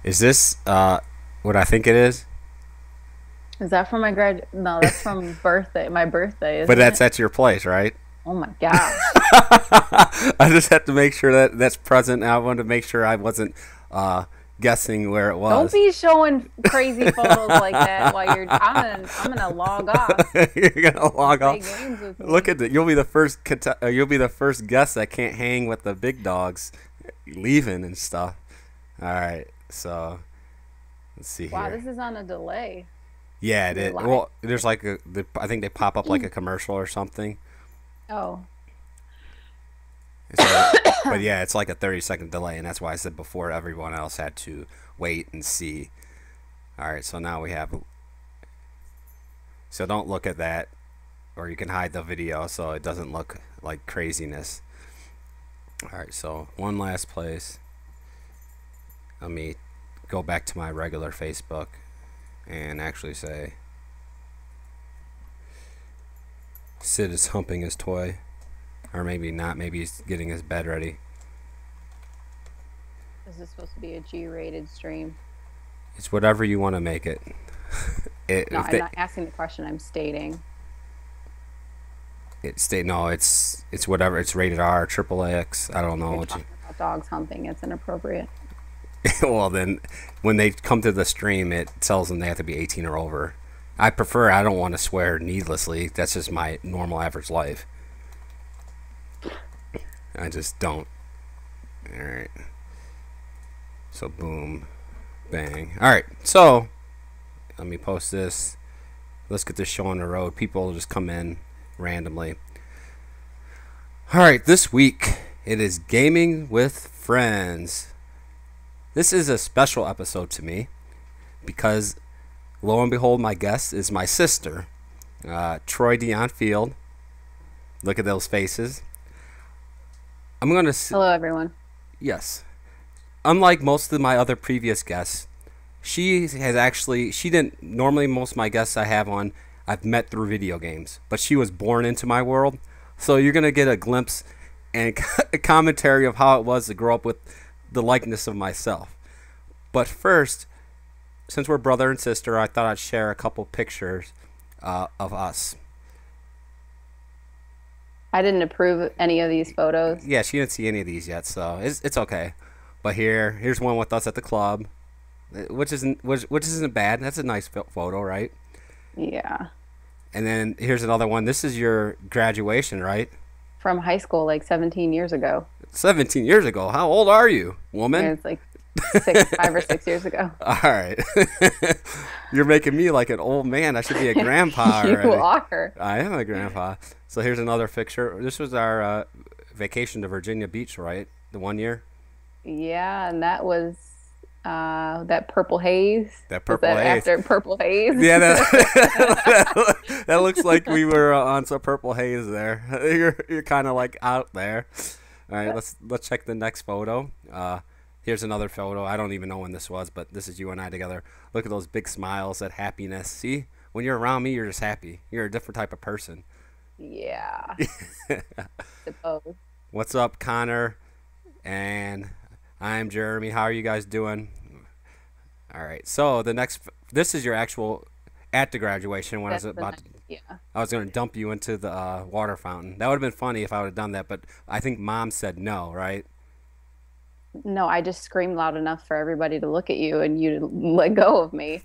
Is this what I think it is? Is that from my grad? No, that's from birthday. My birthday, But isn't that's it? at your place, right? Oh my gosh. I just have to make sure that that's present. I wanted to make sure I wasn't uh, guessing where it Don't was. be showing crazy photos like that while I'm gonna log off. You're gonna Don't log play off. games with Look me. at it. You'll be the first guest that can't hang with the big dogs, leaving and stuff. All right. So let's see Wow, here. this is on a delay. Yeah, it Is it is. live? Well, there's like I think they pop up like a commercial or something. Oh. So, but yeah, it's like a 30-second delay, and that's why I said before everyone else had to wait and see. All right, so now we have. So don't look at that, or you can hide the video so it doesn't look like craziness. All right, so one last place. Let me go back to my regular Facebook and actually say Sid is humping his toy. Or maybe not. Maybe he's getting his bed ready. This is supposed to be a G-rated stream. It's whatever you want to make it. No, If I'm they, not asking the question, I'm stating. no, it's whatever. It's rated R, triple X. I don't If know you're what you. talking about dogs humping, it's inappropriate. Well, then when they come to the stream, it tells them they have to be 18 or over. I prefer. I don't want to swear needlessly. That's just my normal average life. I just don't. All right. So boom, bang. All right. So let me post this. Let's get this show on the road. People will just come in randomly. All right. This week it is gaming with friends. This is a special episode to me because lo and behold, my guest is my sister, Troy Dion Field. Look at those faces. I'm gonna. Hello, everyone. Yes. Unlike most of my other previous guests, she didn't normally most of my guests I have on I've met through video games, but she was born into my world. So you're gonna get a glimpse and a commentary of how it was to grow up with the likeness of myself. But first, since we're brother and sister, I thought I'd share a couple pictures of us. I didn't approve any of these photos. Yeah, she didn't see any of these yet, so it's okay. But here's one with us at the club, which isn't bad. That's a nice photo, right? Yeah. And then here's another one. This is your graduation, right? From high school, like 17 years ago. 17 years ago. How old are you, woman? And it's like 5 or 6 years ago. All right. You're making me like an old man. I should be a grandpa You already. are. I am a grandpa. So here's another picture. This was our vacation to Virginia Beach, right? The one year. Yeah, and that was that Purple Haze. That Was purple that haze. after Purple Haze? Yeah, that looks like we were on some purple haze there. You're kind of like out there. All right, let's check the next photo. Here's another photo. I don't even know when this was, but this is you and I together. Look at those big smiles, that happiness. See, when you're around me, you're just happy. You're a different type of person. Yeah, suppose. What's up, Connor? And I'm Jeremy. How are you guys doing? All right. So this is your actual at the graduation when I was That's the about. night. Yeah. I was going to dump you into the water fountain. That would have been funny if I would have done that, but I think mom said no, right? No, I just screamed loud enough for everybody to look at you and you to let go of me.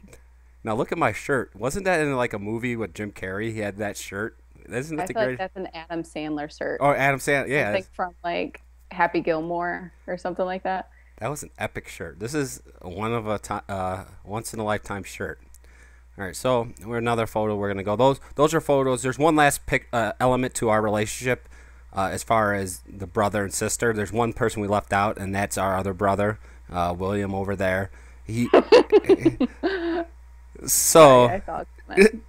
Now look at my shirt. Wasn't that in like a movie with Jim Carrey? He had that shirt. Isn't it I the feel like great? that's an Adam Sandler shirt. Oh, Adam Sandler. Yeah, Something from like Happy Gilmore or something like that. that was an epic shirt. This is once in a lifetime shirt. All right, so we're another photo. We're gonna go. Those are photos. There's one last element to our relationship, as far as the brother and sister. There's one person we left out, and that's our other brother, William over there. He Sorry, so I thought you meant.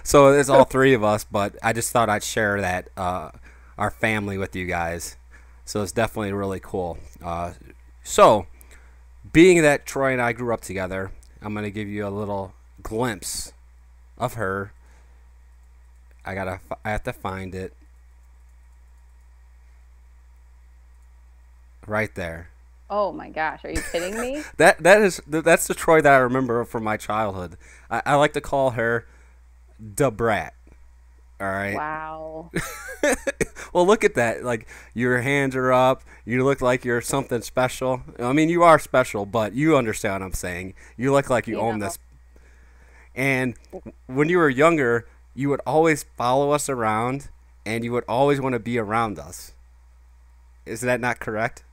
so it's all three of us. But I just thought I'd share that our family with you guys. So it's definitely really cool. So being that Troy and I grew up together, I'm gonna give you a little glimpse of her. I have to find it right there. Oh my gosh, are you kidding me? That's the Troy that I remember from my childhood. I like to call her the brat. All right. Wow. Well, look at that. Like your hands are up. You look like you're something special. I mean, you are special, but you understand what I'm saying. You look like you You own know, this. And when you were younger, you would always follow us around, and you would always want to be around us. Is that not correct?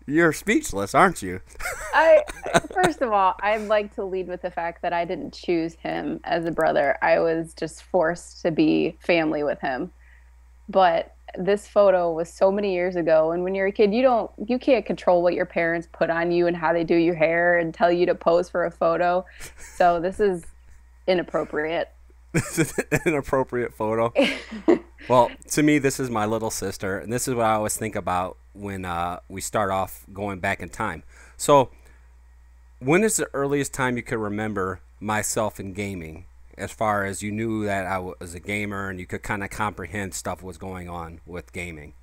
You're speechless, aren't you? I first of all, I'd like to lead with the fact that I didn't choose him as a brother. I was just forced to be family with him. But this photo was so many years ago, and when you're a kid, you can't control what your parents put on you and how they do your hair and tell you to pose for a photo. So this is inappropriate. This is an inappropriate photo. Well, to me, this is my little sister, and this is what I always think about when we start off going back in time. So, when is the earliest time you could remember myself in gaming, as far as you knew that I was a gamer and you could kind of comprehend stuff was going on with gaming?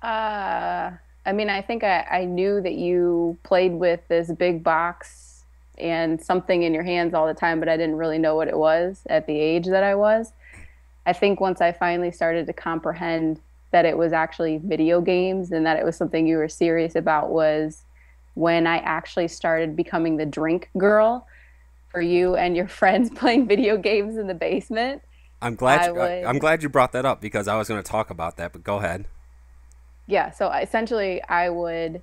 Uh, I mean, I think I knew that you played with this big box and something in your hands all the time, but I didn't really know what it was at the age that I was. I think once I finally started to comprehend that it was actually video games and that it was something you were serious about was when I actually started becoming the drink girl for you and your friends playing video games in the basement. I I'm would, glad you brought that up because I was going to talk about that. But go ahead. yeah, so essentially I would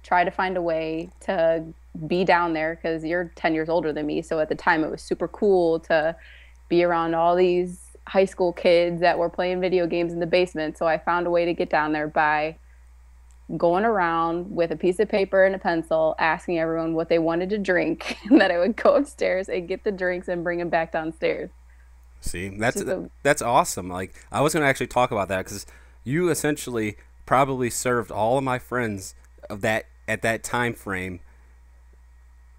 try to find a way to be down there because you're 10 years older than me. So at the time it was super cool to be around all these high school kids that were playing video games in the basement. So I found a way to get down there by going around with a piece of paper and a pencil, asking everyone what they wanted to drink, and that I would go upstairs and get the drinks and bring them back downstairs. See, Just a, that's awesome. Like I was going to actually talk about that because you essentially probably served all of my friends of that at that time frame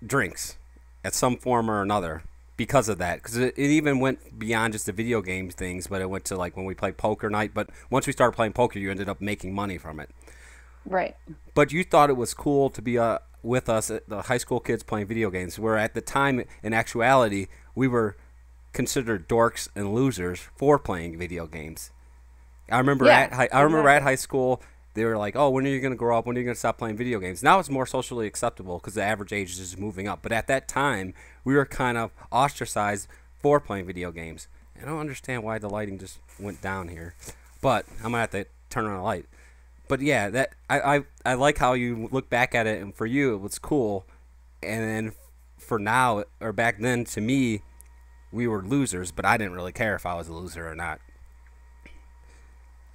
drinks at some form or another because of that. Because it even went beyond just the video games things, but it went to like when we played poker night. But once we started playing poker, you ended up making money from it. right. But you thought it was cool to be with us, the high school kids playing video games, where at the time, in actuality, we were considered dorks and losers for playing video games. Yeah, I remember at exactly. high school they were like, "Oh, when are you going to grow up? When are you going to stop playing video games?" Now it's more socially acceptable because the average age is just moving up. But at that time, we were kind of ostracized for playing video games. I don't understand why the lighting just went down here, but I'm gonna have to turn on a light. But yeah, that I like how you look back at it, and for you it was cool, and then for now or back then to me, we were losers, but I didn't really care if I was a loser or not.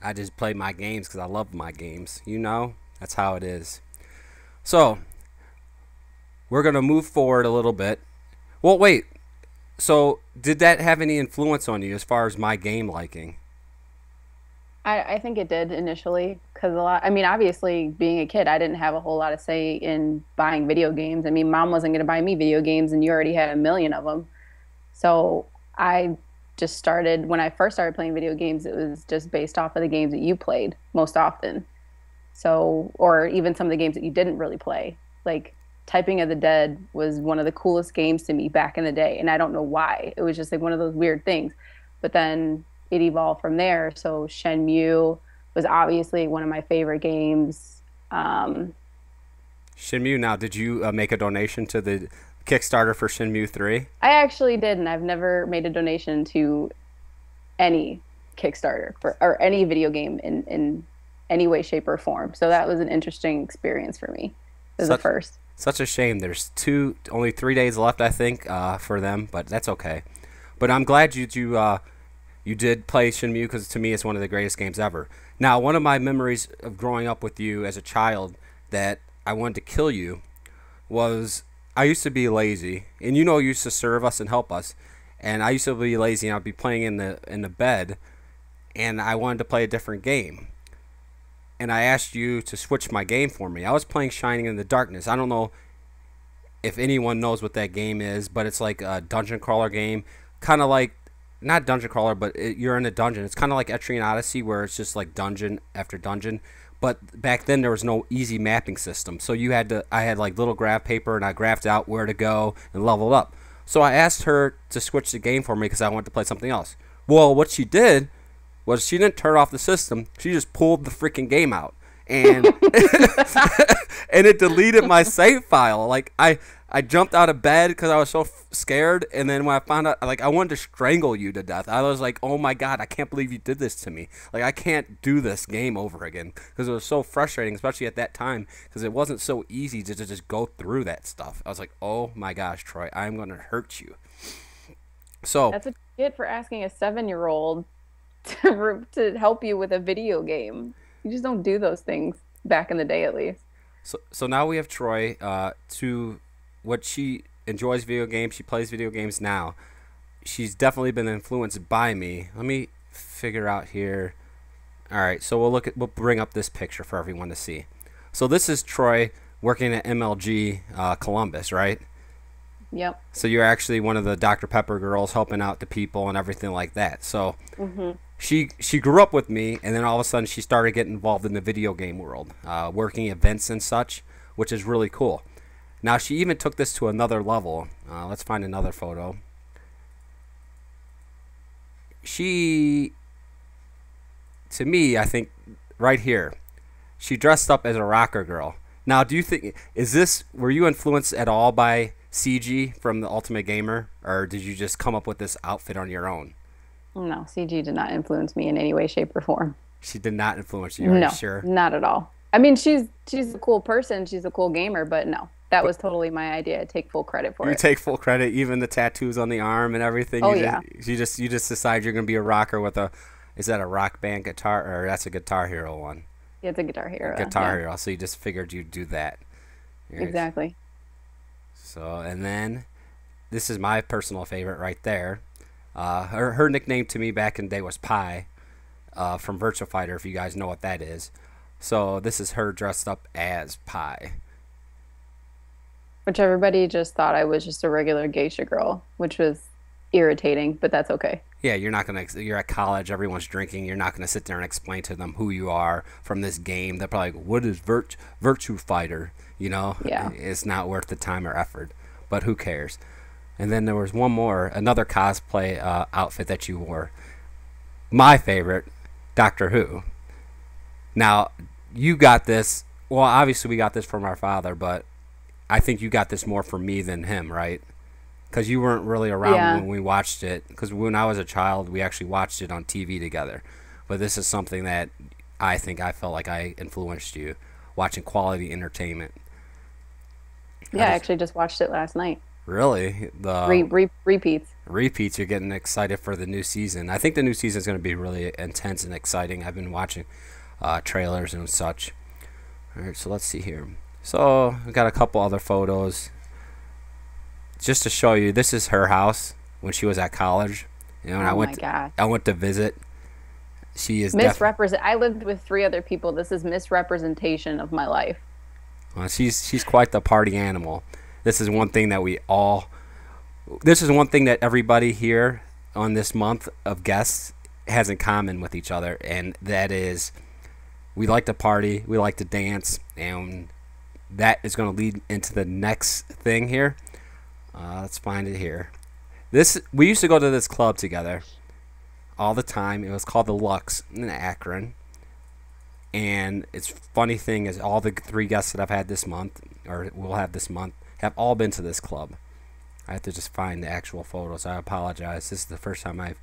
I just played my games because I love my games. You know, that's how it is. So we're gonna move forward a little bit. Well, wait. So did that have any influence on you as far as my game liking? I think it did initially because a lot, I mean, obviously being a kid, I didn't have a whole lot of say in buying video games. I mean, mom wasn't going to buy me video games and you already had a million of them. So I just started, when I first started playing video games, it was just based off of the games that you played most often. So, or even some of the games that you didn't really play. Like Typing of the Dead was one of the coolest games to me back in the day. And I don't know why. It was just like one of those weird things. But then it evolved from there. So Shenmue was obviously one of my favorite games. Um, Shinmu. Now, did you make a donation to the Kickstarter for Shinmu 3? I actually did, and I've never made a donation to any Kickstarter for or any video game in any way, shape, or form. So that was an interesting experience for me. It was a Such first. such a shame. There's only 3 days left, I think, for them, but that's okay. But I'm glad you did play Shinmu because to me it's one of the greatest games ever. Now, one of my memories of growing up with you as a child that I wanted to kill you was I used to be lazy, and you used to serve us and help us, and I used to be lazy and I'd be playing in the bed, and I wanted to play a different game, and I asked you to switch my game for me. I was playing Shining in the Darkness. I don't know if anyone knows what that game is, but it's like a dungeon crawler game, kind of like not dungeon crawler, but you're in a dungeon. It's kind of like Etrian Odyssey, where it's just like dungeon after dungeon. But back then there was no easy mapping system, so you had to. I had like little graph paper, and I graphed out where to go and leveled up. So I asked her to switch the game for me because I wanted to play something else. Well, what she did was she didn't turn off the system. She just pulled the freaking game out, and and it deleted my save file. Like I jumped out of bed because I was so scared, and then when I found out, like I wanted to strangle you to death. I was like, "Oh my god, I can't believe you did this to me! Like I can't do this game over again," because it was so frustrating, especially at that time, because it wasn't so easy to just go through that stuff. I was like, "Oh my gosh, Troy, I'm gonna hurt you." So That's what you get for asking a 7-year-old to help you with a video game. You just don't do those things back in the day, at least. so now we have Troy to what she enjoys video games. She plays video games now. She's definitely been influenced by me. Let me figure out here. All right, so we'll bring up this picture for everyone to see. So this is Troy working at MLG Columbus, right? Yep. So you're actually one of the Dr. Pepper girls helping out the people and everything like that. So she grew up with me, and then all of a sudden she started getting involved in the video game world, working events and such, which is really cool. Now she even took this to another level. Let's find another photo. She, to me, I think right here, she dressed up as a rocker girl. Now, do you think were you influenced at all by CG from the Ultimate Gamer, or did you just come up with this outfit on your own? No, CG did not influence me in any way, shape, or form. She did not influence you. Are No, you sure? not at all. I mean, she's a cool person, she's a cool gamer, but no, that was totally my idea. I take full credit for You it. take full credit, even the tattoos on the arm and everything. Oh yeah. You just decide you're gonna be a rocker with a. Is that a Rock Band guitar, or that's a Guitar Hero one? Yeah, it's a Guitar Hero. Guitar Yeah, Hero. So you just figured you'd do that. Right. exactly. So, and then this is my personal favorite right there. Her nickname to me back in the day was Pi, from Virtua Fighter, if you guys know what that is. So this is her dressed up as Pi. Which everybody just thought I was just a regular geisha girl, which was irritating, but that's okay. Yeah, you're at college, everyone's drinking. You're not gonna sit there and explain to them who you are from this game. They're probably like, "What is Virtua Fighter?" You know, Yeah. it's not worth the time or effort. But who cares? And then there was one more, another cosplay outfit that you wore. My favorite, Doctor Who. Now, you got this. Well, obviously we got this from our father, but I think you got this more from me than him, right? Because you weren't really around Yeah. when we watched it. Because when I was a child, we actually watched it on TV together. But this is something that I think I felt like I influenced you, watching quality entertainment. Yeah, I actually just watched it last night. Really, the Repeats. repeats, you're getting excited for the new season. I think the new season is going to be really intense and exciting. I've been watching trailers and such. All right, so let's see here. So we got a couple other photos just to show you. This is her house when she was at college. You know, and Oh my God. I went to visit. She is Misrepresent. I lived with 3 other people. This is misrepresentation of my life. she's quite the party animal. This is one thing that we all. This is one thing that everybody here on this month of guests has in common with each other, and that is we like to party, we like to dance, and that is going to lead into the next thing here. Let's find it here. We used to go to this club together all the time. It was called the Lux in Akron. And it's funny thing is all the 3 guests that I've had this month, or will have this month, have all been to this club. I have to just find the actual photos. I apologize. This is the first time I've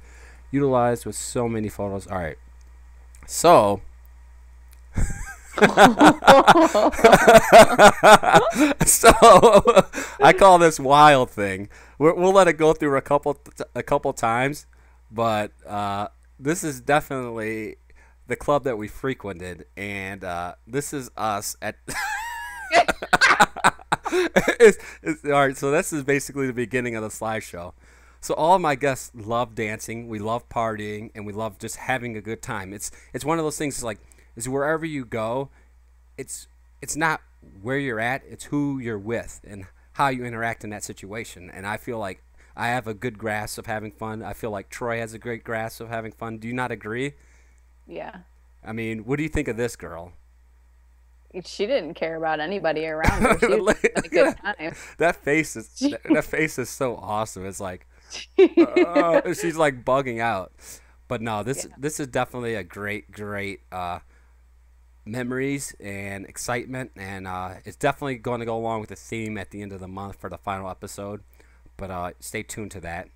utilized with so many photos. All right. So so I call this wild thing. We'll let it go through a couple times, but this is definitely the club that we frequented, and this is us at. All right, so this is basically the beginning of the slideshow. So all of my guests love dancing, we love partying, and we love just having a good time. It's one of those things. Like, is wherever you go, it's not where you're at, it's who you're with and how you interact in that situation. And I feel like I have a good grasp of having fun. I feel like Troy has a great grasp of having fun. Do you not agree? Yeah. I mean, what do you think of this girl? She didn't care about anybody around her. She was having a good time. That face is that face is so awesome. It's like she's like bugging out. But no, this Yeah. this is definitely a great memories and excitement, and it's definitely going to go along with the theme at the end of the month for the final episode. But stay tuned to that.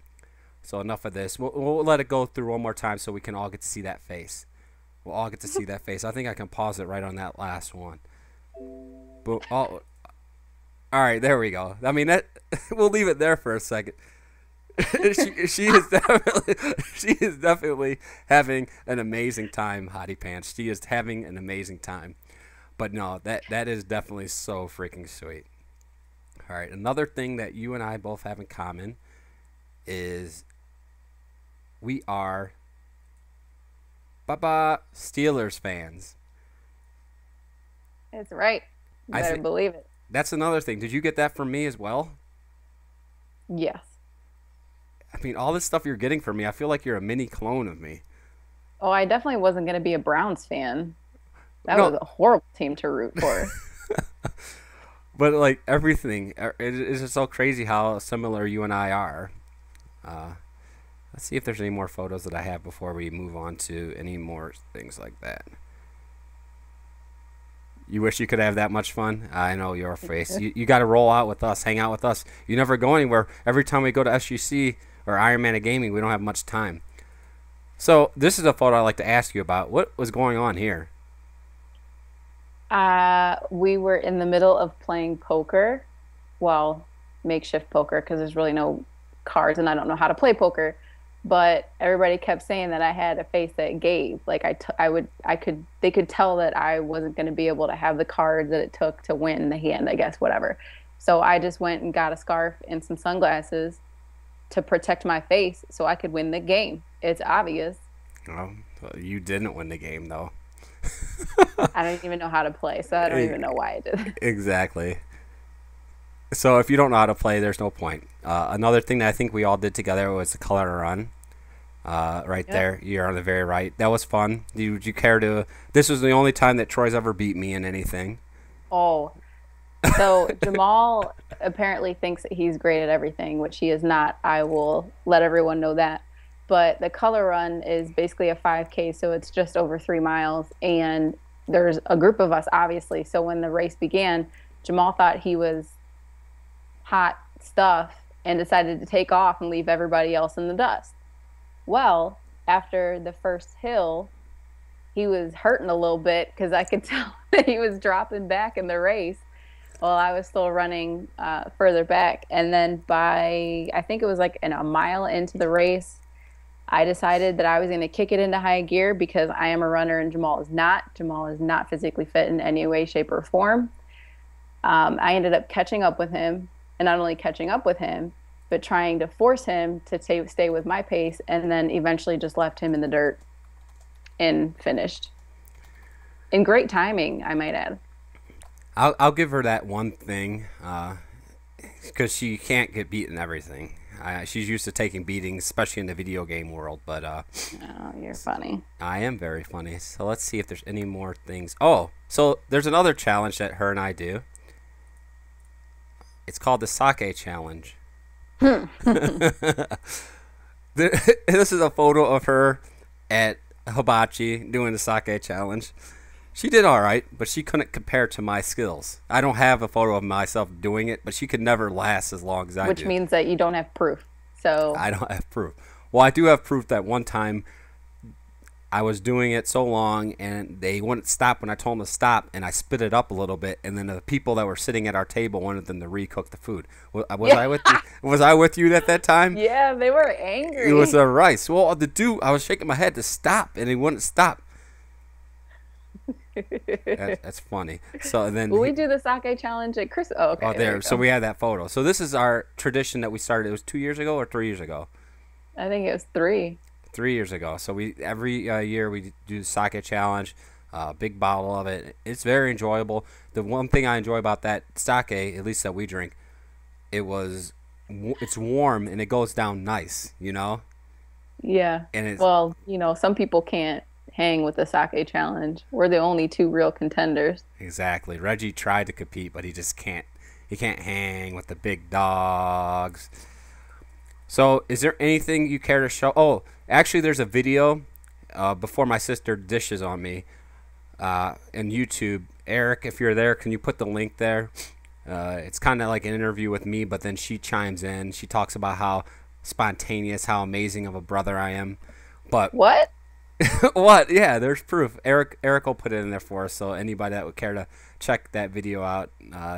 So enough of this. We'll let it go through one more time so we can all get to see that face. We'll all get to see that face. I think I can pause it right on that last one. But all right, there we go. I mean that we'll leave it there for a second. She is definitely having an amazing time, Hottie Pants. She is having an amazing time. But no, that is definitely so freaking sweet. All right, another thing that you and I both have in common is we are Baba Steelers fans. It's right. You I better think believe it. that's another thing. Did you get that from me as well? Yes. I mean, all this stuff you're getting from me, I feel like you're a mini clone of me. Oh, I definitely wasn't going to be a Browns fan. That was No, a horrible team to root for. but like everything, it's just so crazy how similar you and I are. Uh, let's see if there's any more photos that I have before we move on to any more things like that. You wish you could have that much fun? I know your face. You got to roll out with us, hang out with us. You never go anywhere. Every time we go to SGC or Iron Man of Gaming, we don't have much time. So this is a photo I'd like to ask you about. What was going on here? We were in the middle of playing poker. Well, makeshift poker because there's really no cards and I don't know how to play poker. But everybody kept saying that I had a face that gave. Like they could tell that I wasn't going to be able to have the cards that it took to win the hand, I guess, whatever. So I just went and got a scarf and some sunglasses to protect my face so I could win the game. It's obvious. Oh, you didn't win the game, though. I don't even know how to play, so I don't even know why I did it. Exactly. So if you don't know how to play, there's no point. Another thing that I think we all did together was the color run. Right Yep. there, you're on the very right. That was fun. Would you care to? This was the only time that Troy's ever beat me in anything. Oh, so Jamal apparently thinks that he's great at everything, which he is not. I will let everyone know that. But the color run is basically a 5K, so it's just over 3 miles. And there's a group of us, obviously. So when the race began, Jamal thought he was hot stuff and decided to take off and leave everybody else in the dust. Well, after the first hill, he was hurting a little bit because I could tell that he was dropping back in the race while I was still running further back. And then by, I think it was like a mile into the race, I decided that I was going to kick it into high gear because I am a runner and Jamal is not. Jamal is not physically fit in any way, shape, or form. I ended up catching up with him, and not only catching up with him, but trying to force him to stay with my pace, and then eventually just left him in the dirt and finished. In great timing, I might add. I'll give her that one thing, because she can't get beat in everything. She's used to taking beatings, especially in the video game world. But Oh, you're funny. I am very funny. So let's see if there's any more things. Oh, so there's another challenge that her and I do. It's called the sake challenge. This is a photo of her at Hibachi doing the sake challenge. She did all right, but she couldn't compare to my skills. I don't have a photo of myself doing it, but she could never last as long as I Which do. means that you don't have proof. So I don't have proof. Well, I do have proof that one time I was doing it so long and they wouldn't stop when I told them to stop, and I spit it up a little bit, and then the people that were sitting at our table wanted them to recook the food. Was I with you? Was I with you at that time? yeah, they were It angry. was the rice. Well, the dude, I was shaking my head to stop, and he wouldn't stop. That's funny. So then, Will we do the sake challenge at Chris? Oh, okay. oh, There there. you So go. we had that photo. So this is our tradition that we started. It was 2 years ago or 3 years ago. I think it was 3. 3 years ago. So we every year we do the sake challenge, big bottle of it. It's very enjoyable. The one thing I enjoy about that sake, at least that we drink, it was it's warm and it goes down nice, Yeah. and it's Well, some people can't hang with the sake challenge. We're the only two real contenders. exactly. Reggie tried to compete, but he just can't. He can't hang with the big dogs. So, is there anything you care to show? Oh, actually, there's a video before my sister dishes on me in YouTube. Eric, if you're there, can you put the link there? It's kind of like an interview with me, but then she chimes in. She talks about how spontaneous, how amazing of a brother I am. But What? what? Yeah, there's proof. Eric will put it in there for us, so anybody that would care to check that video out,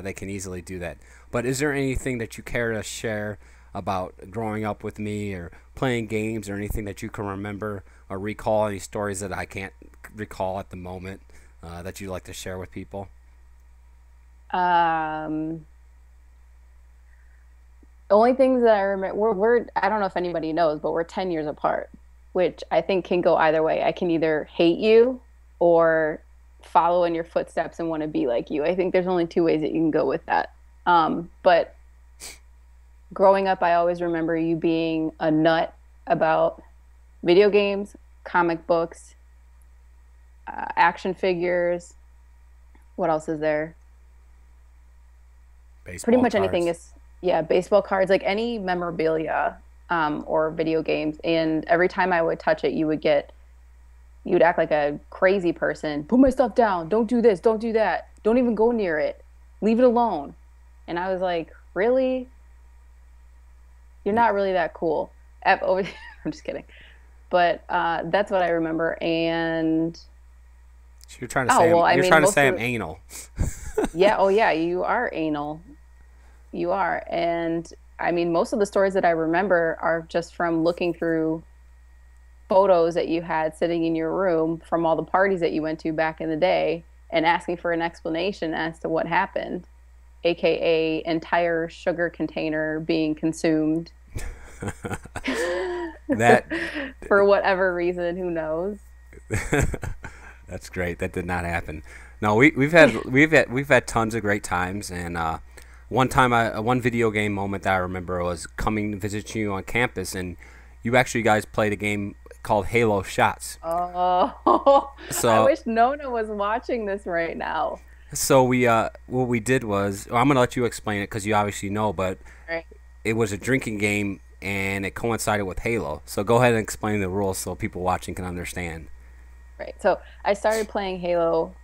they can easily do that. But is there anything that you care to share about growing up with me or playing games or anything that you can remember or recall, any stories that I can't recall at the moment that you'd like to share with people? Um, only things that I remember, I don't know if anybody knows, but we're 10 years apart, which I think can go either way. I can either hate you or follow in your footsteps and want to be like you. I think there's only two ways that you can go with that. But growing up, I always remember you being a nut about video games, comic books, action figures. What else is there? Pretty Baseball much anything cards. is, yeah, baseball cards, like any memorabilia, or video games. And every time I would touch it, you'd act like a crazy person. Put my stuff down. Don't do this. Don't do that. Don't even go near it. Leave it alone. And I was like, really? You're not really that cool. Over, I'm just kidding. But that's what I remember. And So you're trying to oh say well, I you're mean, trying to most say I'm of anal. yeah, oh yeah, you are anal. You are. And I mean, most of the stories that I remember are just from looking through photos that you had sitting in your room from all the parties that you went to back in the day and asking for an explanation as to what happened, aka entire sugar container being consumed That for whatever reason, who knows? that's great. That did not happen. No, we've had tons of great times, and one video game moment that I remember was coming to visit you on campus, and you actually guys played a game called Halo Shots. Oh, I So wish Nona was watching this right now. so what we did was, well, I'm gonna let you explain it because you obviously know, but Right. it was a drinking game and it coincided with Halo. So go ahead and explain the rules so people watching can understand. Right. So I started playing Halo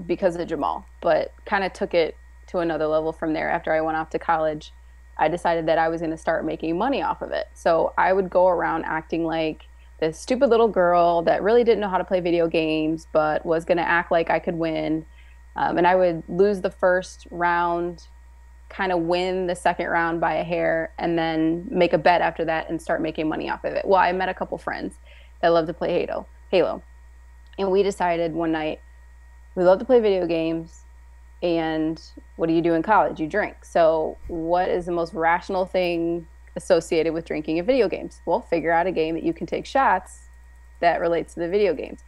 because of Jamal, but kind of took it to another level from there. After I went off to college, I decided that I was going to start making money off of it. So I would go around acting like this stupid little girl that really didn't know how to play video games, but was going to act like I could win. And I would lose the first round, kind of win the second round by a hair, and then make a bet after that and start making money off of it. Well, I met a couple friends that love to play Halo. And we decided one night we love to play video games. And what do you do in college? You drink. So, what is the most rational thing associated with drinking in video games? Well, figure out a game that you can take shots that relates to the video games.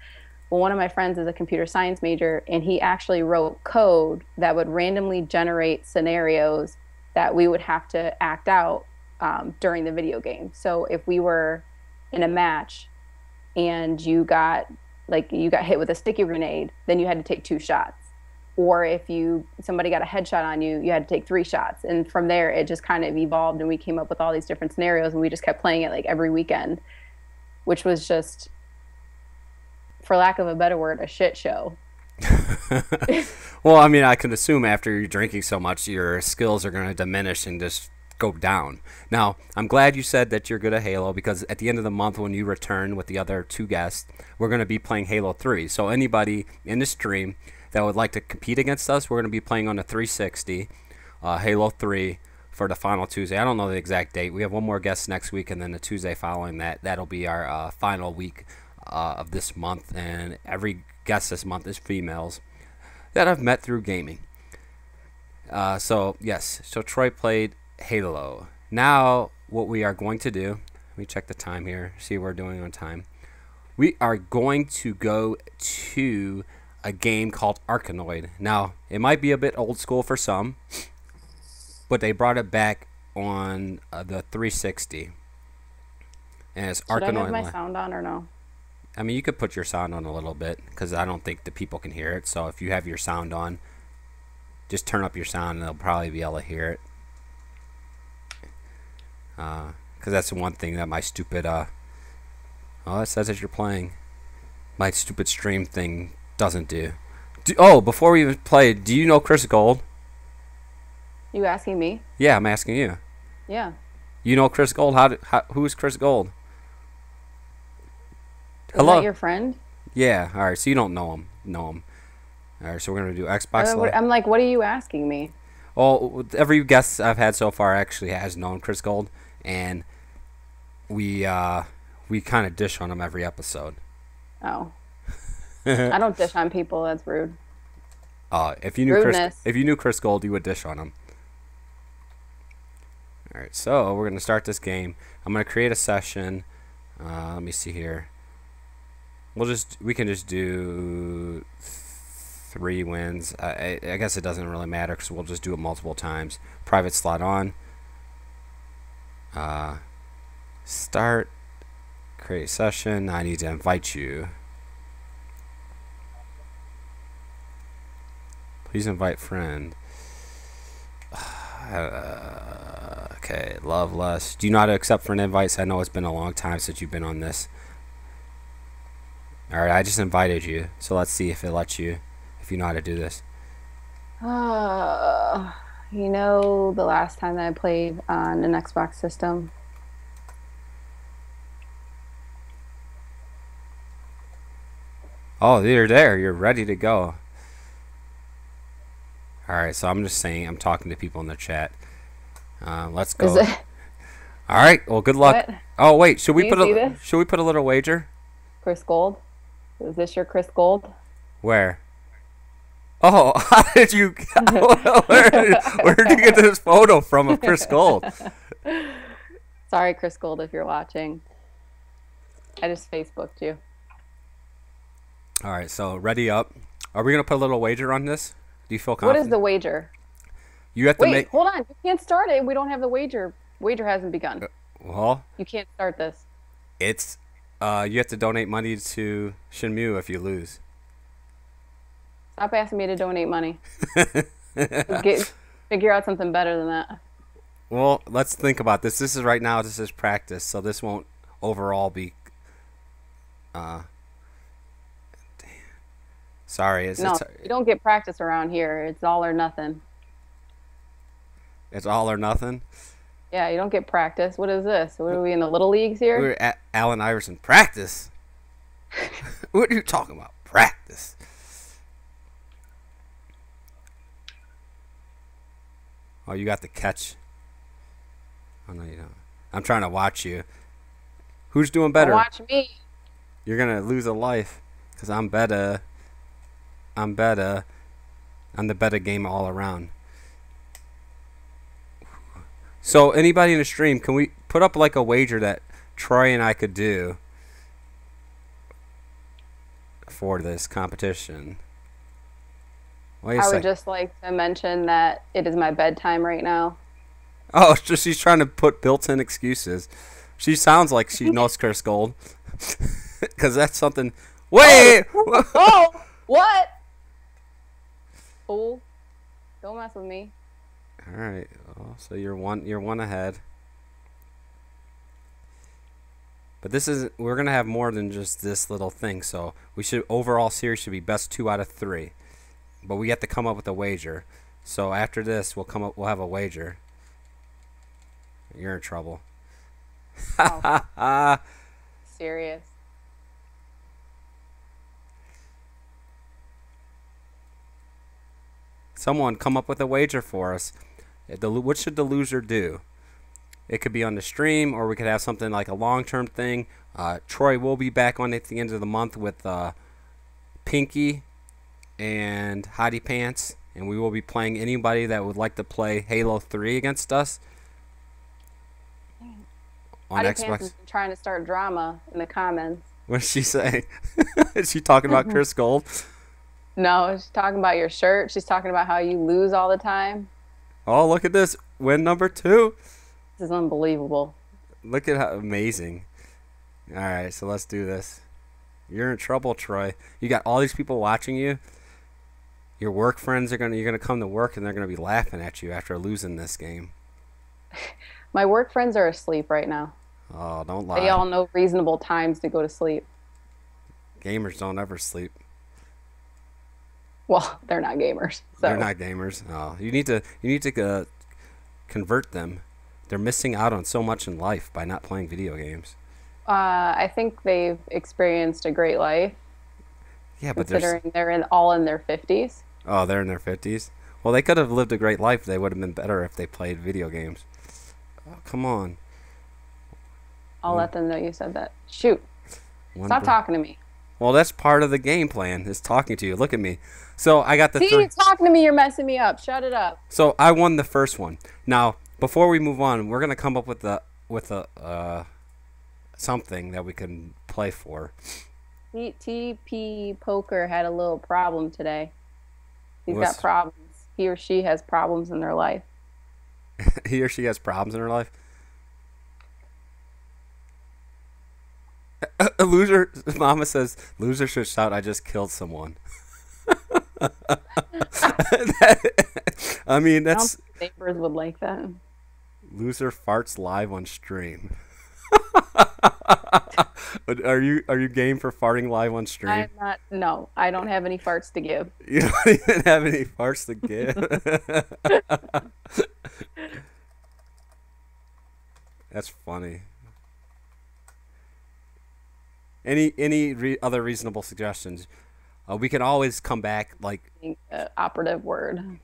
Well, one of my friends is a computer science major, and he actually wrote code that would randomly generate scenarios that we would have to act out during the video game. So, if we were in a match and you got hit with a sticky grenade, then you had to take two shots. Or if somebody got a headshot on you, you had to take three shots. And from there, it just kind of evolved, and we came up with all these different scenarios, and we just kept playing it like every weekend, which was just, for lack of a better word, a shit show. Well, I mean, I can assume after you're drinking so much, your skills are going to diminish and just go down. Now, I'm glad you said that you're good at Halo because at the end of the month when you return with the other two guests, we're going to be playing Halo 3. So anybody in the stream that would like to compete against us, we're going to be playing on the 360, Halo 3 for the final Tuesday. I don't know the exact date. We have one more guest next week, and then the Tuesday following that, that'll be our final week of this month. And every guest this month is females that I've met through gaming. So Troy played Halo. Now, what we are going to do, let me check the time here, see what we're doing on time. We are going to go to a game called Arkanoid. Now, it might be a bit old school for some, but they brought it back on the 360, and it's Should I have my Arkanoid. sound on or no? I mean, you could put your sound on a little bit because I don't think the people can hear it. So if you have your sound on, just turn up your sound and they'll probably be able to hear it. Because that's the one thing that my stupid oh, it says that you're playing. My stupid stream thing doesn't do. Oh, before we even play, do you know Chris Gold? You asking me? Yeah, I'm asking you. Yeah. You know Chris Gold? Who's Chris Gold? Is that your friend? Yeah. All right. So you don't know him. Know him. All right. So we're gonna do Xbox Live. I'm like, what are you asking me? Well, every guest I've had so far actually has known Chris Gold, and we kind of dish on him every episode. Oh. I don't dish on people. That's rude. If you knew Chris Gold, you would dish on him. All right. So we're gonna start this game. I'm gonna create a session. Let me see here. We can just do 3 wins. I guess it doesn't really matter because we'll just do it multiple times. Private slot on. Start. Create session. I need to invite you. Please invite friend. Okay, love less. Do you know how to accept friend invites? I know it's been a long time since you've been on this. Alright, I just invited you. So let's see if it lets you, if you know how to do this. You know, the last time that I played on an Xbox system. Oh, you're there. You're ready to go. Alright, so I'm just saying, I'm talking to people in the chat. Let's go. Alright, well, good luck. What? Oh, wait, should we put a little wager? Chris Gold? Is this your Chris Gold? Where? Oh, how did you? Where did you get this photo from of Chris Gold? Sorry, Chris Gold, if you're watching. I just Facebooked you. All right, so ready up. Are we gonna put a little wager on this? Do you feel confident? What is the wager? You have to make. Hold on. You can't start it. We don't have the wager. Wager hasn't begun. Well, you can't start this. It's. You have to donate money to Shenmue if you lose. Stop asking me to donate money. Figure out something better than that. Well, let's think about this. This is practice, so this won't overall be. Damn. Sorry. You don't get practice around here. It's all or nothing. It's all or nothing? Yeah, you don't get practice. What is this? What are we in the little leagues here? We're at Allen Iverson. Practice? What are you talking about? Practice. Oh, you got the catch. Oh, no, you don't. I'm trying to watch you. Who's doing better? Watch me. You're going to lose a life because I'm better. I'm better. I'm the better gamer all around. So, anybody in the stream, can we put up like a wager that Troy and I could do for this competition? Wait a I second. would just like to mention that it is my bedtime right now. Oh, it's just she's trying to put built-in excuses. She sounds like she knows Chris Gold. Because that's something... Wait! Oh! What? Fool. Don't mess with me. Alright. Oh, so you're one ahead. But we're going to have more than just this little thing. So overall series should be best 2 out of 3. But we have to come up with a wager. So after this, we'll have a wager. You're in trouble. Oh. Serious. Someone come up with a wager for us. What should the loser do? It could be on the stream, or we could have something like a long-term thing. Troy will be back on at the end of the month with Pinky and Hottie Pants, and we will be playing anybody that would like to play Halo 3 against us on Hottie Xbox. Pants is trying to start drama in the comments. What did she say? Is she talking about Chris Gold? No, she's talking about your shirt. She's talking about how you lose all the time. Oh, look at this. Win number 2. This is unbelievable. Look at how amazing. All right, so let's do this. You're in trouble, Troy. You got all these people watching you. Your work friends are you're gonna come to work and they're gonna be laughing at you after losing this game. My work friends are asleep right now. Oh, don't They lie. all know reasonable times to go to sleep. Gamers don't ever sleep. Well, they're not gamers, They're so not gamers. Oh, you need to convert them. They're missing out on so much in life by not playing video games. I think they've experienced a great life, Yeah, but considering they're all in their 50s. they're in their 50s. Well, they could have lived a great life. They would have been better if they played video games. Oh, come on. I'll One, let them know you said that. Shoot, one stop talking to me. Well, that's part of the game plan is talking to you. Look at me. So I got the See, three. you're talking to me, you're messing me up. Shut it up. So I won the first one. Now, before we move on, we're gonna come up with a something that we can play for. TP Poker had a little problem today. He's got What's, problems. He or she has problems in their life. he or she has problems in her life. A loser. Mama says loser should shout, "I just killed someone." I mean, I don't that's think neighbors would like that. loser farts live on stream. Are you game for farting live on stream? I'm not. No, I don't have any farts to give. You don't even have any farts to give. That's funny. Any other reasonable suggestions? We can always come back. Like Operative word.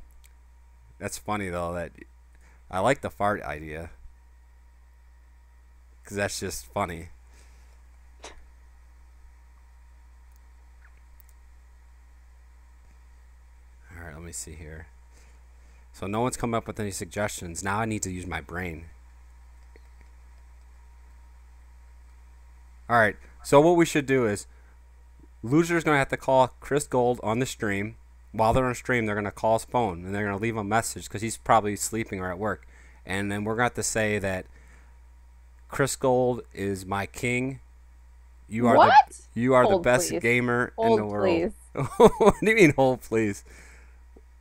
that's funny though. That I like the fart idea because that's just funny. All right, let me see here. So no one's come up with any suggestions. Now I need to use my brain. All right. So what we should do is loser's gonna have to call Chris Gold on the stream. While they're on stream, they're gonna call his phone and they're gonna leave a message because he's probably sleeping or at work. And then we're gonna have to say that Chris Gold is my king. What? You are the Hold, best please. gamer in the Hold, world. please. What do you mean, hold please?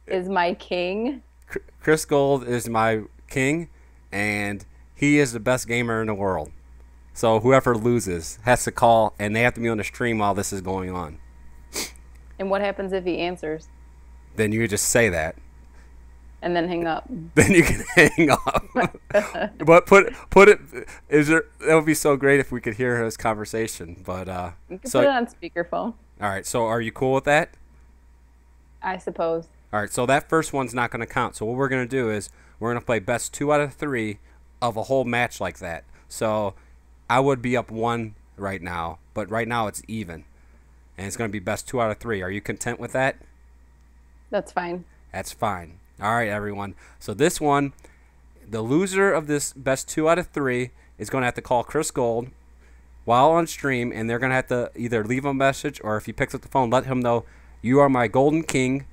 Is my king. Chris Gold is my king, and he is the best gamer in the world. So whoever loses has to call, and they have to be on the stream while this is going on. And what happens if he answers Then you just say that. and then hang up? Then you can hang up. But put it. Is there? That would be so great if we could hear his conversation. But You can so put it on speakerphone, all right. So are you cool with that? I suppose. All right. So that first one's not going to count. So what we're going to do is we're going to play best 2 out of 3 of a whole match like that. So I would be up 1 right now, but right now it's even, and it's going to be best 2 out of 3. Are you content with that? That's fine. That's fine. All right, everyone. So this one, the loser of this best 2 out of 3 is going to have to call Chris Gold while on stream, and they're going to have to either leave a message or if he picks up the phone, let him know you are my golden king,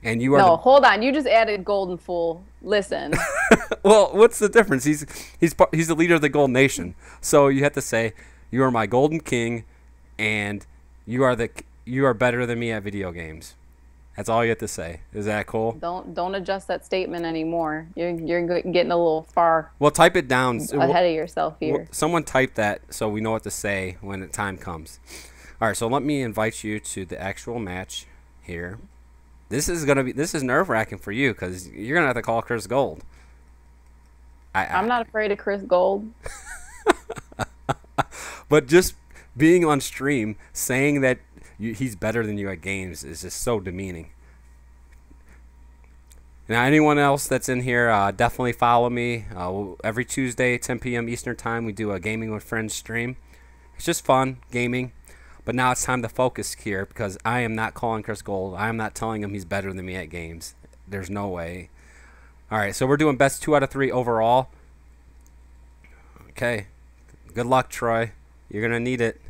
and you are No, hold on. You just added Golden Fool. Listen. well, what's the difference? He's the leader of the Gold Nation, so you have to say you are my golden king, and you are better than me at video games. That's all you have to say. Is that cool? Don't adjust that statement anymore. You're getting a little far Well, type it down. ahead of yourself here. Someone type that so we know what to say when the time comes. All right, so let me invite you to the actual match here. This is nerve-wracking for you because you're gonna have to call Chris Gold. I'm not afraid of Chris Gold. But just being on stream saying that he's better than you at games is just so demeaning. Now, anyone else that's in here, definitely follow me. Every Tuesday, 10 p.m. Eastern Time, we do a Gaming with Friends stream. It's just fun, gaming. But now it's time to focus here because I am not calling Chris Gold. I am not telling him he's better than me at games. There's no way. All right, so we're doing best 2 out of 3 overall. Okay. Good luck, Troy. You're going to need it.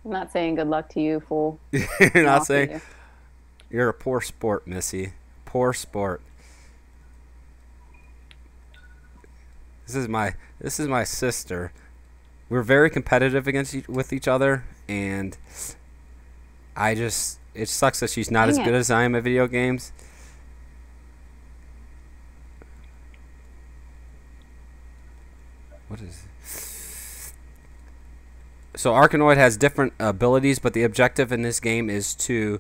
I'm not saying good luck to you, fool. You're not Off saying... with you. You're a poor sport, Missy. Poor sport. This is my sister. We're very competitive with each other, and it sucks that she's not Dang as it. good as I am at video games. What is So Arkanoid has different abilities, but the objective in this game is to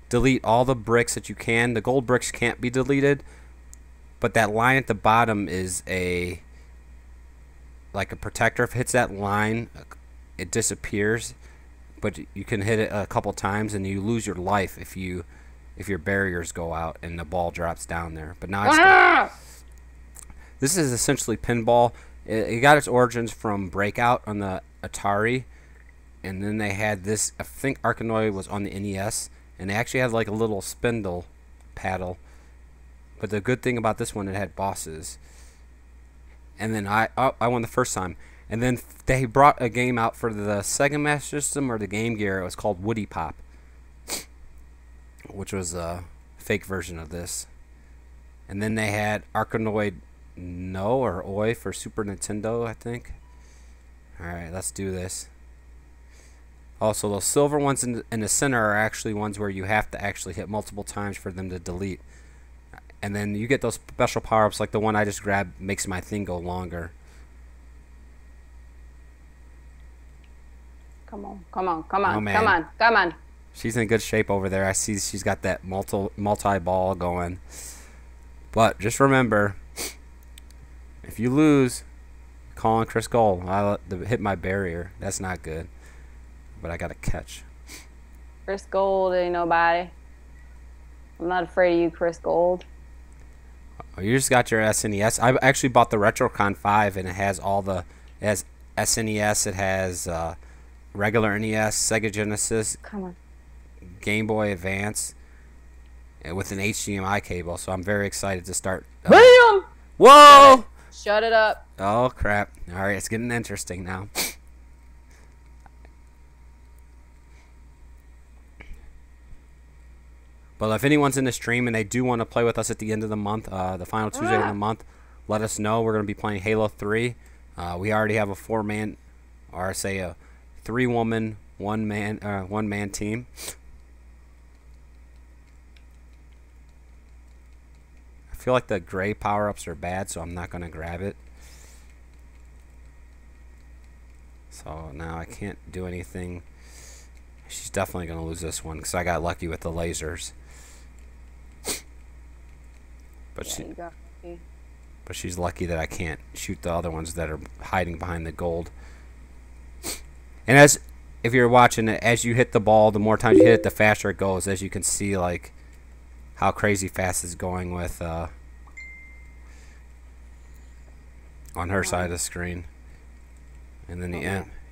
delete all the bricks that you can. The gold bricks can't be deleted, but that line at the bottom is like a protector. If it hits that line, it disappears, but you can hit it a couple times and you lose your life if your barriers go out and the ball drops down there. But now this is essentially pinball. It got its origins from Breakout on the Atari, and then they had this. I think Arkanoid was on the NES, and they actually had like a little spindle paddle. But the good thing about this one, it had bosses. And then I won the first time. And then they brought a game out for the Sega Master System or the Game Gear. It was called Woody Pop, which was a fake version of this. And then they had Arkanoid No or Oi for Super Nintendo, I think. Alright, let's do this. Also, those silver ones in the center are actually ones where you have to actually hit multiple times for them to delete. And then you get those special power-ups like the one I just grabbed makes my thing go longer. Come on, come on, come on, Oh, man. come on, come on. She's in good shape over there. I see she's got that multi-ball going. But just remember, if you lose, call on Chris Gold. I hit my barrier. That's not good. But I got to catch. Chris Gold ain't nobody. I'm not afraid of you, Chris Gold. Oh, you just got your SNES. I actually bought the RetroCon 5, and it has it has SNES, it has regular NES, Sega Genesis, Come on. Game Boy Advance, with an HDMI cable. So I'm very excited to start. Bam! Whoa! Shut it up. Oh crap! All right, it's getting interesting now. But if anyone's in the stream and they do want to play with us at the end of the month, the final Tuesday of the month, let us know. We're going to be playing Halo 3. We already have a 4-man, or say a 3-woman, 1-man team. I feel like the gray power-ups are bad, so I'm not going to grab it. So now I can't do anything. She's definitely going to lose this one because I got lucky with the lasers. But Yeah, but she's lucky that I can't shoot the other ones that are hiding behind the gold. And if you're watching it, as you hit the ball, the more times you hit it, the faster it goes. As you can see, like how crazy fast it's going with on her side of the screen. And then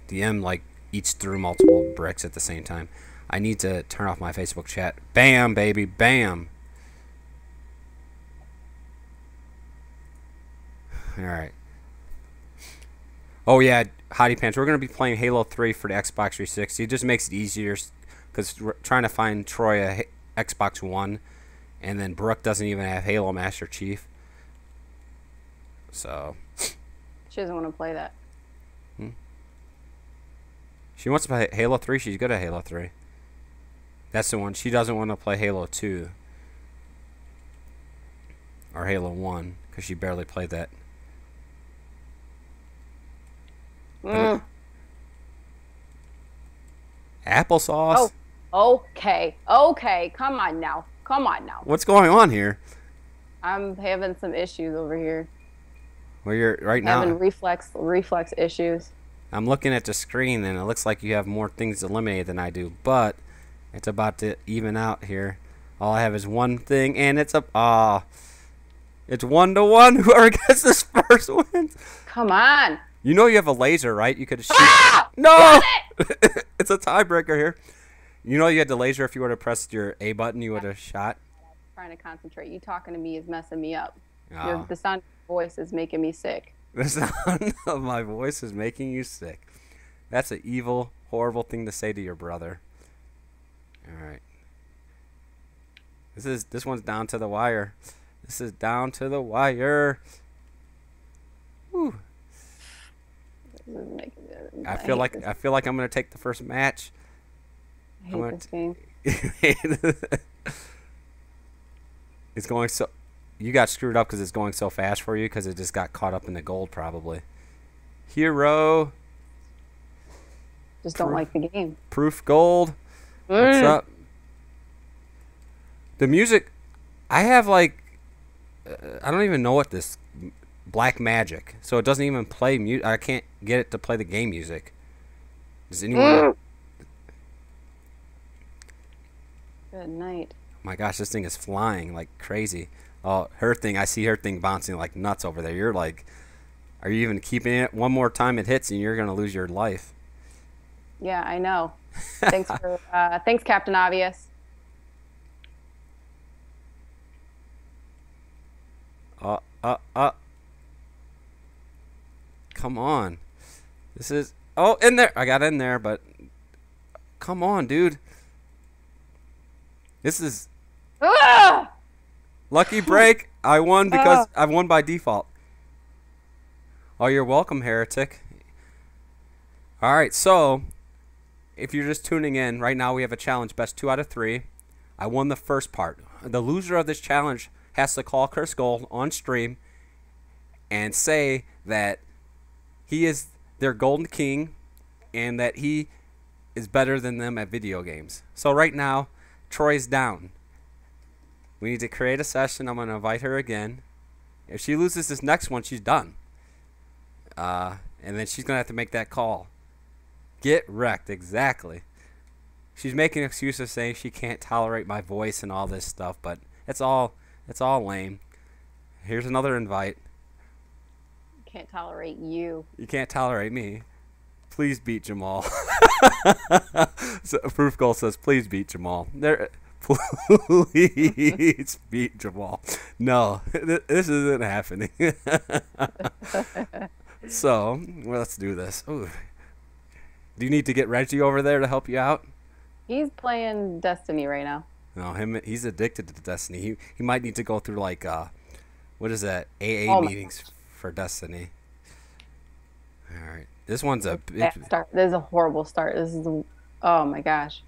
the M like eats through multiple bricks at the same time. I need to turn off my Facebook chat. Bam, baby, bam. Alright. Oh yeah, Hottie Pants. We're going to be playing Halo 3 for the Xbox 360. It just makes it easier because we're trying to find Troy a Xbox One. And then Brooke doesn't even have Halo Master Chief. So. She doesn't want to play that. She wants to play Halo 3. She's good at Halo 3. That's the one. She doesn't want to play Halo 2. Or Halo 1. Because she barely played that. Applesauce? Oh, okay. Okay. Come on now. Come on now. What's going on here? I'm having some issues over here. Well, you're right now. Having reflex issues. I'm looking at the screen and it looks like you have more things eliminated than I do, but it's about to even out here. All I have is one thing, and it's it's 1-1. Whoever gets this first wins. Come on. You know you have a laser, right? You could shoot. Ah! No! It's a tiebreaker here. You know you had the laser. If you would have pressed your A button, you would have shot. I'm trying to concentrate. You talking to me is messing me up. Oh. The sound of your voice is making me sick. The sound of my voice is making you sick. That's an evil, horrible thing to say to your brother. All right. This one's down to the wire. This is down to the wire. This is making I feel like I'm gonna take the first match. I hate this game. It's going so. You got screwed up because it's going so fast for you because it just got caught up in the gold probably. Hero. Just don't like the game. Proof gold. What's up? The music. I have like. I don't even know what this. Black Magic. So it doesn't even play music. I can't get it to play the game music. Does anyone. Good night. My gosh, this thing is flying like crazy. Oh, her thing. I see her thing bouncing like nuts over there. You're like, are you even keeping it? One more time it hits and you're going to lose your life. Yeah, I know. Thanks, Captain Obvious. Come on. This is, oh, in there. I got in there, but come on, dude. This is lucky break. I won because I won by default. Oh, you're welcome, heretic. All right, so if you're just tuning in, right now we have a challenge, best 2 out of 3. I won the first part. The loser of this challenge has to call Curse Gold on stream and say that he is their golden king and that he is better than them at video games. So right now, Troy's down. We need to create a session. I'm going to invite her again. If she loses this next one, she's done. And then she's going to have to make that call. Get wrecked, exactly. She's making excuses saying she can't tolerate my voice and all this stuff, but it's all lame. Here's another invite. Can't tolerate you. You can't tolerate me. Please beat Jamal. So, Proof Gold says, please beat Jamal. Please beat Jamal. No, this isn't happening. So, well, let's do this. Ooh. Do you need to get Reggie over there to help you out? He's playing Destiny right now. No, he's addicted to Destiny. He might need to go through like what is that? AA meetings for Destiny. All right. This one's a bad start. This is a horrible start. This is oh my gosh.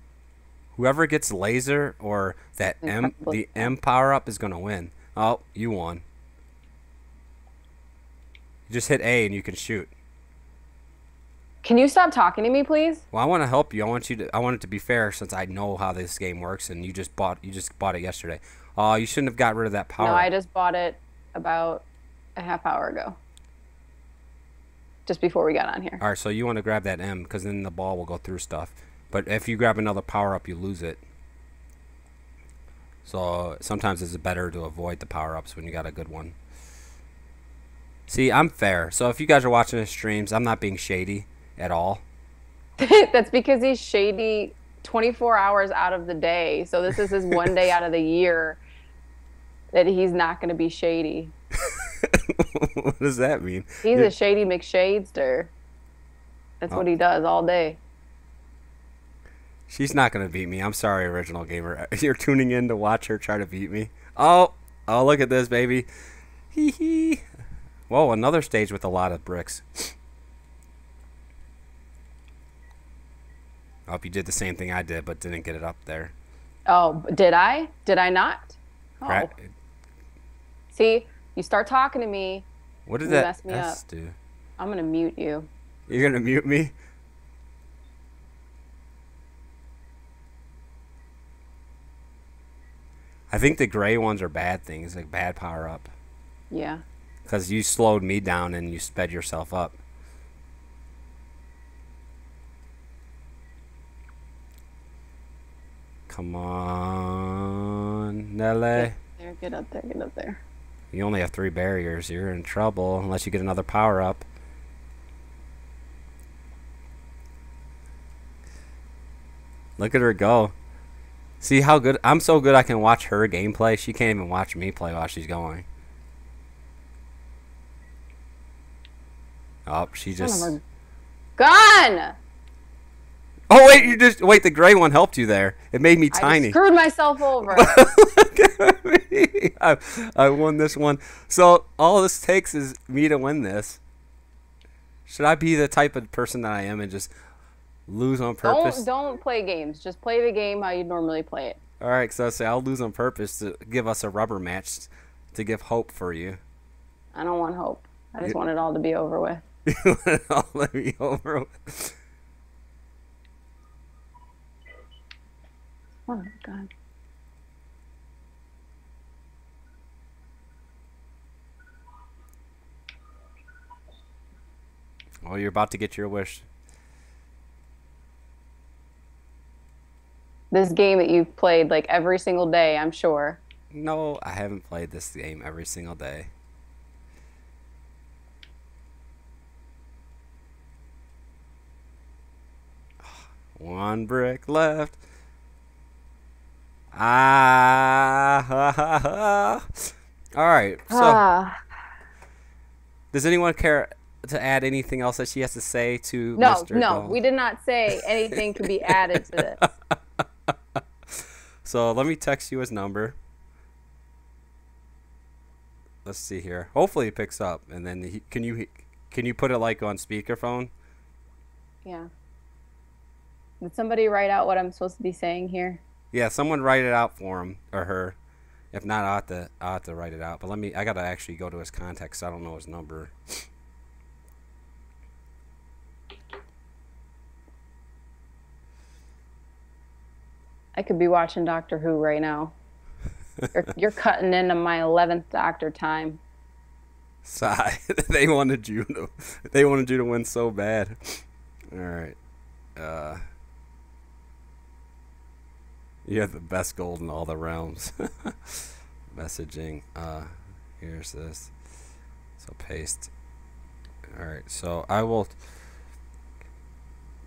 Whoever gets laser or that the M power up is gonna win. Oh, you won. You just hit A and you can shoot. Can you stop talking to me, please? Well, I want to help you. I want it to be fair since I know how this game works and you just bought it yesterday. Oh, you shouldn't have got rid of that power. No, I just bought it about a half hour ago. Just before we got on here. All right, so you want to grab that M because then the ball will go through stuff. But if you grab another power up, you lose it. So sometimes it's better to avoid the power ups when you got a good one. See, I'm fair. So if you guys are watching the streams, I'm not being shady at all. That's because he's shady 24 hours out of the day. So this is his one day out of the year that he's not going to be shady. What does that mean? He's a shady McShadester. That's what he does all day. She's not going to beat me. I'm sorry, Original Gamer. You're tuning in to watch her try to beat me. Oh, look at this, baby. Hee hee. Whoa, another stage with a lot of bricks. I hope you did the same thing I did, but didn't get it up there. Oh, did I? Did I not? Oh. Right. See, you start talking to me. What did that S do? I'm going to mute you. You're going to mute me? I think the gray ones are bad things, like bad power up. Yeah. Because you slowed me down and you sped yourself up. Come on, Nelly. Get up there, get up there. You only have 3 barriers. You're in trouble unless you get another power up. Look at her go. See how good? I'm so good I can watch her gameplay. She can't even watch me play while she's going. Oh, she just... Gone! Oh, wait, the gray one helped you there. It made me tiny. I screwed myself over. Look at me. I won this one. So all this takes is me to win this. Should I be the type of person that I am and just lose on purpose? Don't play games. Just play the game how you normally play it. All right, so I say I'll lose on purpose to give us a rubber match to give hope for you. I don't want hope. I just want it all to be over with. I'll let me over. Oh God. Well, you're about to get your wish. This game that you've played like every single day, I'm sure. No, I haven't played this game every single day. One brick left. All right. So, does anyone care to add anything else that she has to say to No, Mr. no, Gold? we did not say anything could be added to this. So let me text you his number. Let's see here. Hopefully he picks up, and then can you put it like on speakerphone? Yeah. Did somebody write out what I'm supposed to be saying here? Yeah, someone write it out for him or her. If not, I'll have to write it out. But I gotta actually go to his contacts. I don't know his number. I could be watching Doctor Who right now. You're cutting into my 11th Doctor time. Sigh. They wanted you to win so bad. All right. You have the best gold in all the realms. Messaging. Here's this. So paste. All right. So I will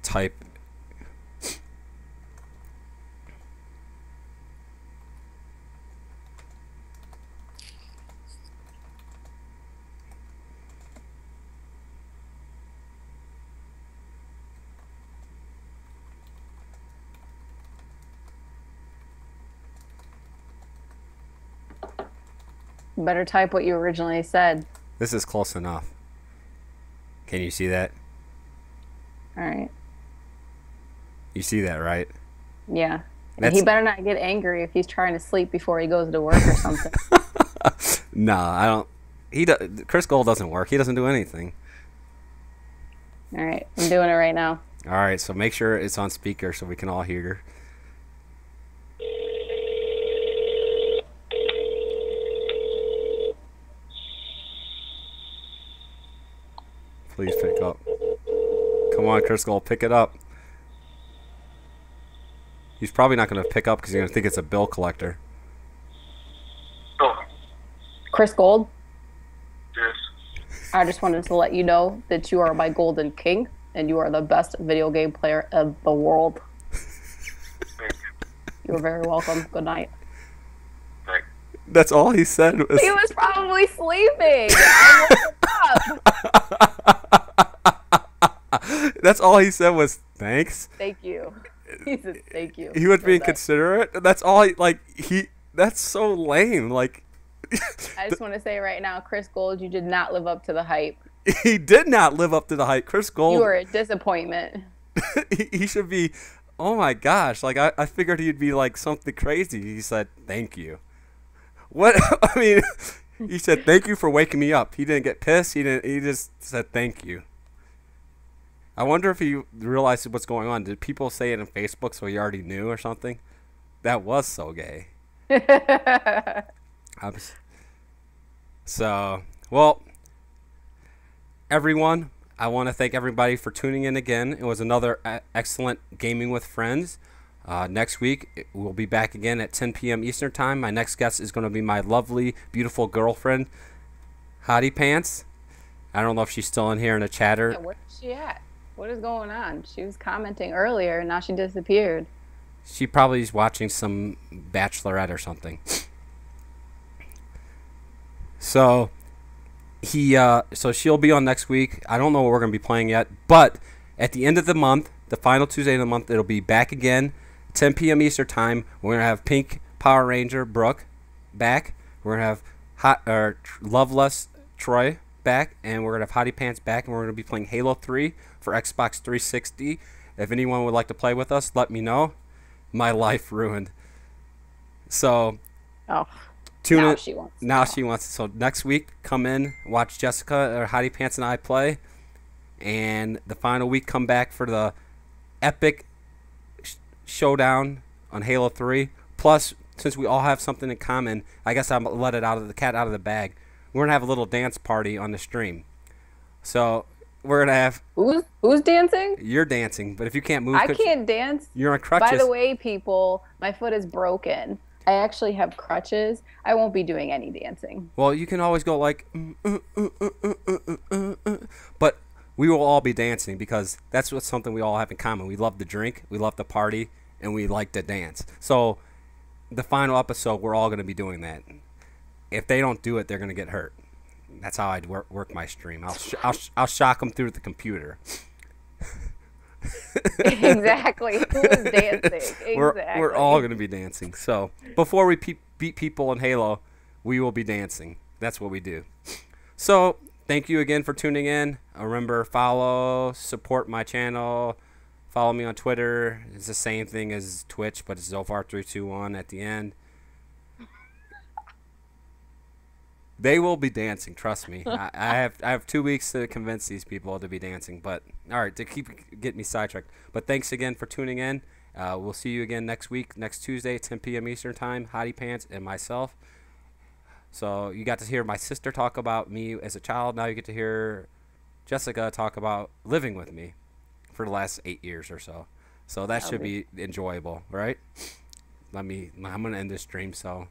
type. Better type what you originally said. This is close enough. Can you see that? All right. You see that, right? Yeah. And he better not get angry if he's trying to sleep before he goes to work or something. No, I don't. Chris Gold doesn't work. He doesn't do anything. All right. I'm doing it right now. All right. So make sure it's on speaker so we can all hear. Please pick up. Come on, Chris Gold, pick it up. He's probably not going to pick up because he's going to think it's a bill collector. Oh, Chris Gold, yes. I just wanted to let you know that you are my golden king and you are the best video game player of the world. Thank you. You're very welcome. Good night. Thank That's all he said. He was probably sleeping. I woke up. That's all he said was thanks. Thank you. He said thank you. He was being that. considerate. That's all that's so lame. Like I just want to say right now, Chris Gold, you did not live up to the hype. he did not live up to the hype. Chris Gold, You were a disappointment. he should be, oh my gosh, like I figured he'd be like something crazy. He said thank you. What? I mean, he said thank you for waking me up. He didn't get pissed. He just said thank you. I wonder if he realized what's going on. Did people say it on Facebook so he already knew or something? That was so gay. So, well, everyone, I want to thank everybody for tuning in again. It was another excellent Gaming with Friends. Next week, we'll be back again at 10 p.m. Eastern Time. My next guest is going to be my lovely, beautiful girlfriend, Hottie Pants. I don't know if she's still in here in the chatter. Yeah, where's she at? What is going on? She was commenting earlier, and now she disappeared. She probably is watching some Bachelorette or something. So so she'll be on next week. I don't know what we're going to be playing yet, but at the end of the month, the final Tuesday of the month, it'll be back again, 10 p.m. Eastern Time. We're going to have Pink Power Ranger Brooke back. We're going to have Loveless Troy back, and we're gonna have Hottie Pants back, and we're gonna be playing Halo 3 for Xbox 360. If anyone would like to play with us, let me know. My life ruined. So Oh, tune now in. she wants. Now to she wants. So next week, come in, watch Jessica or Hottie Pants and I play, and the final week come back for the epic showdown on Halo 3. Plus, since we all have something in common, I guess I'm let it out of the cat out of the bag. We're gonna have a little dance party on the stream. So we're gonna have Who's dancing? you're dancing, but if you can't move, I 'cause can't dance. You're on crutches. By the way, people, my foot is broken. I actually have crutches. I won't be doing any dancing. Well, you can always go like, but we will all be dancing because that's what's something we all have in common. We love to drink, we love to party, and we like to dance. So the final episode, we're all going to be doing that. If they don't do it, they're going to get hurt. That's how I'd work my stream. I'll shock them through the computer. Exactly. Who is dancing? Exactly. We're all going to be dancing. So before we beat people in Halo, we will be dancing. That's what we do. So thank you again for tuning in. Remember, follow, support my channel. Follow me on Twitter. It's the same thing as Twitch, but it's Zofar321 at the end. They will be dancing, trust me. I have 2 weeks to convince these people to be dancing. But all right, to keep getting me sidetracked. But thanks again for tuning in. We'll see you again next week, next Tuesday, 10 p.m. Eastern Time. Hottie Pants and myself. So you got to hear my sister talk about me as a child. Now you get to hear Jessica talk about living with me for the last 8 years or so. So that should be enjoyable, right? I'm gonna end this stream. So